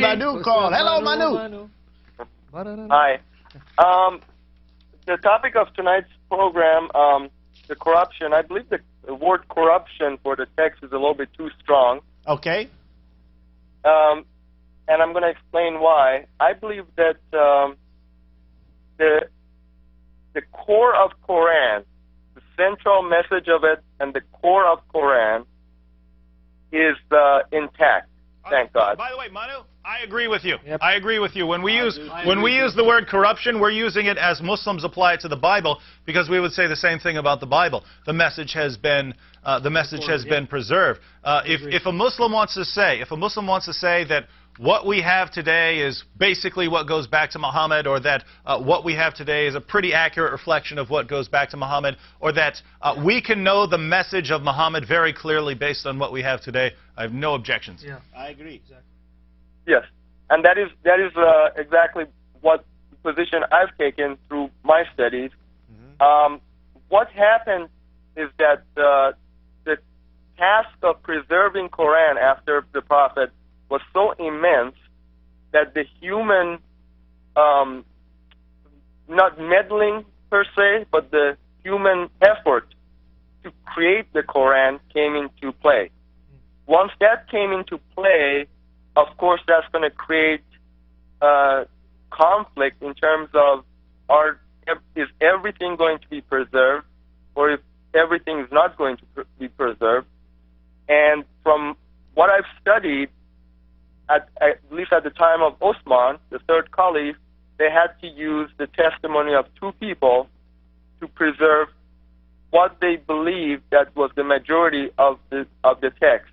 had Manu call. Hello, Manu. Hi. The topic of tonight's program, the corruption, I believe the word corruption for the text is a little bit too strong. Okay. And I'm going to explain why. I believe that the core of Quran, the central message of it, and the core of Quran is intact. Thank God. By the way, Manu, I agree with you. Yep. I agree with you. When we use the word corruption, we're using it as Muslims apply it to the Bible, because we would say the same thing about the Bible. The message has been preserved. If a Muslim wants to say that what we have today is basically what goes back to Muhammad, or that what we have today is a pretty accurate reflection of what goes back to Muhammad, or that we can know the message of Muhammad very clearly based on what we have today, I have no objections. Yeah, I agree. Exactly. Yes, and that is exactly what position I've taken through my studies. What happened is that the task of preserving Quran after the Prophet was so immense that the human, not meddling per se, but the human effort to create the Quran came into play. Once that came into play, of course, that's going to create conflict in terms of is everything going to be preserved, or if everything is not going to be preserved. And from what I've studied, at least at the time of Osman, the third caliph, they had to use the testimony of two people to preserve what they believed that was the majority of the text.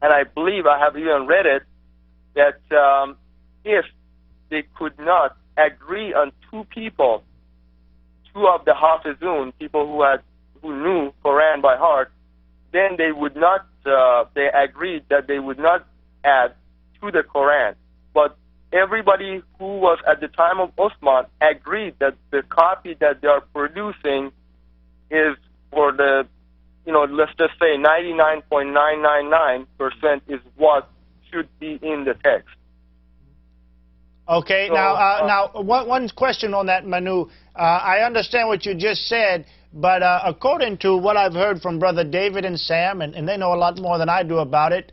And I believe, I have even read it, that if they could not agree on two people, two of the Hafizun, people who knew Quran by heart, then they would not, they agreed that they would not add to the Quran. But everybody who was at the time of Osman agreed that the copy that they are producing is for the, let's just say 99.999% is what should be in the text. Okay, So, now one question on that, Manu. I understand what you just said, but according to what I've heard from Brother David and Sam, and they know a lot more than I do about it,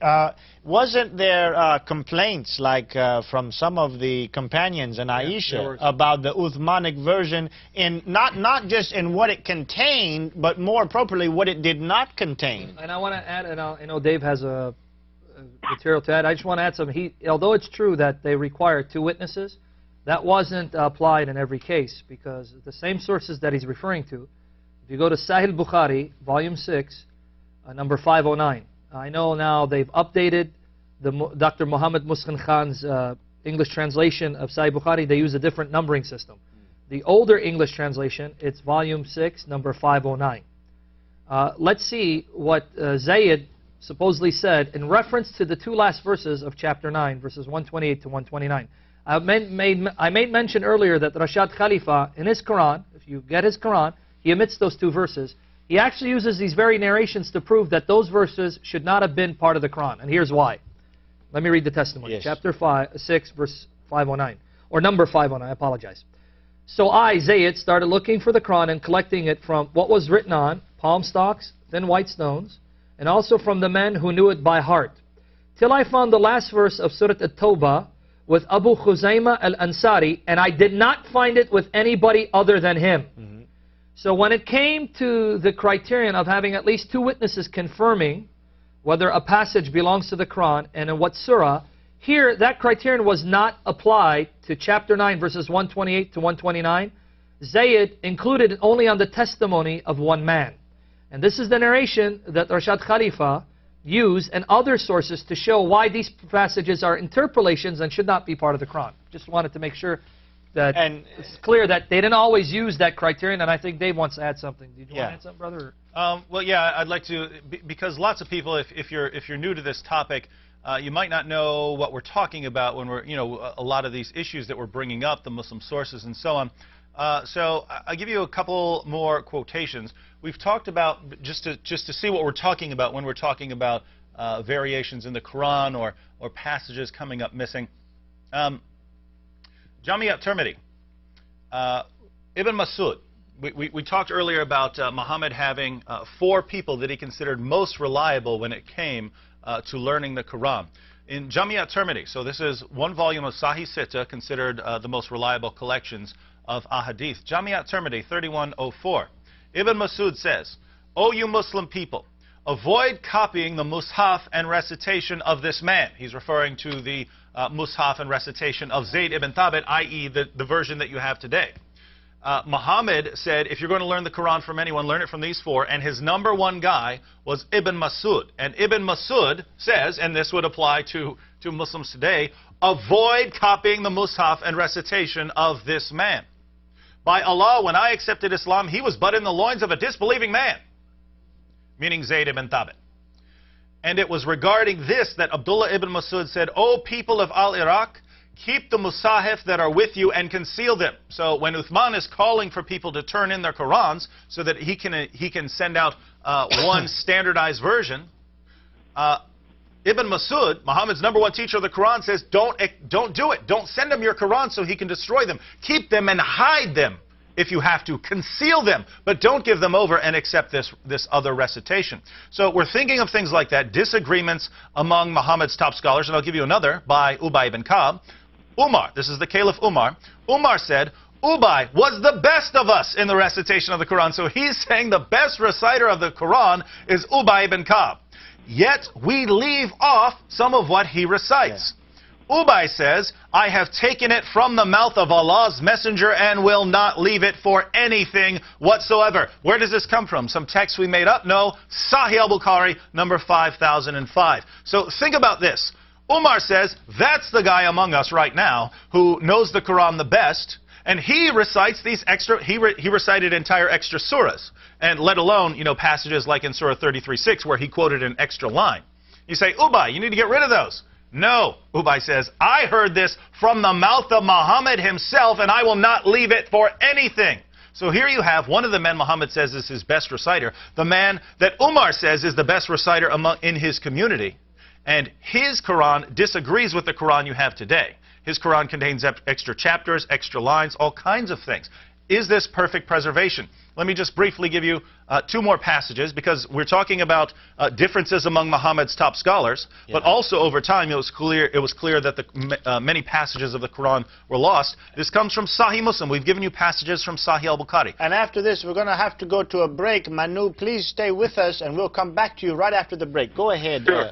wasn't there complaints like from some of the companions and Aisha about the Uthmanic version, in not just in what it contained, but more appropriately what it did not contain? And I want to add, and I know Dave has a material to add. I just want to add something. Although it's true that they require two witnesses, that wasn't applied in every case, because the same sources that he's referring to, if you go to Sahih Bukhari, volume 6, number 509, I know now they've updated Dr. Muhammad Muskin Khan's English translation of Sahih Bukhari. They use a different numbering system. The older English translation, it's volume 6, number 509. Let's see what Zayd supposedly said in reference to the two last verses of chapter 9, verses 128 to 129. I made mention earlier that Rashad Khalifa, in his Quran, if you get his Quran, he omits those two verses. He actually uses these very narrations to prove that those verses should not have been part of the Quran. And here's why. Let me read the testimony. Yes. Chapter 6, verse 509. Or number 509, I apologize. So I, Zayd, started looking for the Quran and collecting it from what was written on palm stalks, thin white stones, and also from the men who knew it by heart, till I found the last verse of Surah At-Tawbah with Abu Khuzaymah al-Ansari, and I did not find it with anybody other than him. So when it came to the criterion of having at least two witnesses confirming whether a passage belongs to the Quran and in what surah, here that criterion was not applied to chapter 9, verses 128 to 129. Zayd included it only on the testimony of one man. And this is the narration that Rashad Khalifa used and other sources to show why these passages are interpolations and should not be part of the Quran. Just wanted to make sure that it's clear that they didn't always use that criterion, and I think Dave wants to add something. Did you want to add something, brother? Well, yeah, I'd like to, because lots of people, if you're new to this topic, you might not know what we're talking about when we're, a lot of these issues that we're bringing up, the Muslim sources and so on. So I'll give you a couple more quotations. We've talked about, just to see what we're talking about when we're talking about variations in the Quran or passages coming up missing. Jami' at-Tirmidhi, Ibn Mas'ud. We talked earlier about Muhammad having 4 people that he considered most reliable when it came to learning the Quran. In Jami' at-Tirmidhi, so this is one volume of Sahih Sitta, considered the most reliable collections of ahadith. Jami' at-Tirmidhi 3104. Ibn Mas'ud says, "O you Muslim people, avoid copying the mushaf and recitation of this man." He's referring to the mushaf and recitation of Zayd ibn Thabit, i.e. the version that you have today. Muhammad said, if you're going to learn the Quran from anyone, learn it from these 4. And his number 1 guy was Ibn Mas'ud. And Ibn Mas'ud says, and this would apply to Muslims today, avoid copying the mushaf and recitation of this man. By Allah, when I accepted Islam, he was but in the loins of a disbelieving man, meaning Zayd ibn Thabit. And it was regarding this that Abdullah ibn Mas'ud said, "O people of Al-Iraq, keep the musahif that are with you and conceal them." So when Uthman is calling for people to turn in their Qurans so that he can send out one standardized version, Ibn Mas'ud, Muhammad's number 1 teacher of the Quran, says, don't do it. Don't send him your Quran so he can destroy them. Keep them and hide them if you have to. Conceal them, but don't give them over and accept this other recitation. So we're thinking of things like that, disagreements among Muhammad's top scholars, and I'll give you another by Ubay ibn Ka'b. Umar, this is the Caliph Umar. Umar said, Ubay was the best of us in the recitation of the Quran. So he's saying the best reciter of the Quran is Ubay ibn Ka'b. Yet we leave off some of what he recites. Yeah. Ubay says, I have taken it from the mouth of Allah's messenger and will not leave it for anything whatsoever. Where does this come from? Some text we made up? No. Sahih al-Bukhari, number 5005. So think about this. Umar says, that's the guy among us right now who knows the Quran the best, and he recites these extra, he recited entire extra surahs, and let alone, passages like in Surah 33:6 where he quoted an extra line. You say, Ubay, you need to get rid of those. No, Ubay says, I heard this from the mouth of Muhammad himself, and I will not leave it for anything. So here you have one of the men Muhammad says is his best reciter, the man that Umar says is the best reciter in his community. And his Quran disagrees with the Quran you have today. His Quran contains extra chapters, extra lines, all kinds of things. Is this perfect preservation? Let me just briefly give you 2 more passages, because we're talking about differences among Muhammad's top scholars, but also over time it was clear that many passages of the Quran were lost. This comes from Sahih Muslim. We've given you passages from Sahih al-Bukhari. And after this, we're going to have to go to a break. Manu, please stay with us, and we'll come back to you right after the break. Go ahead. Sure.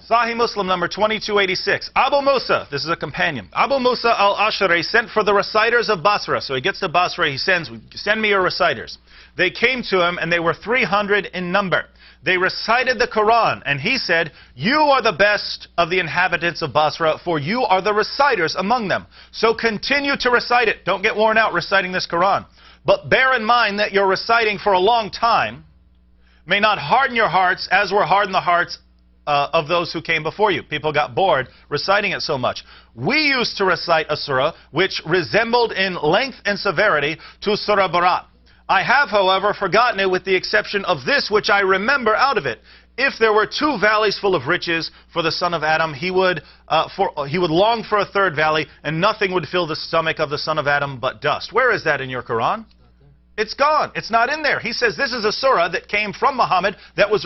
Sahih Muslim number 2286. Abu Musa, this is a companion. Abu Musa al-Ash'ari sent for the reciters of Basra. So he gets to Basra, he send me your reciters. They came to him, and they were 300 in number. They recited the Quran, and he said, you are the best of the inhabitants of Basra, for you are the reciters among them. So continue to recite it. Don't get worn out reciting this Quran. But bear in mind that you're reciting for a long time may not harden your hearts as were hardened the hearts of those who came before you. People got bored reciting it so much. We used to recite a surah which resembled in length and severity to Surah Barat. I have, however, forgotten it with the exception of this which I remember out of it. If there were 2 valleys full of riches for the son of Adam, he would long for a 3rd valley, and nothing would fill the stomach of the son of Adam but dust. Where is that in your Quran? It's gone. It's not in there. He says this is a surah that came from Muhammad that was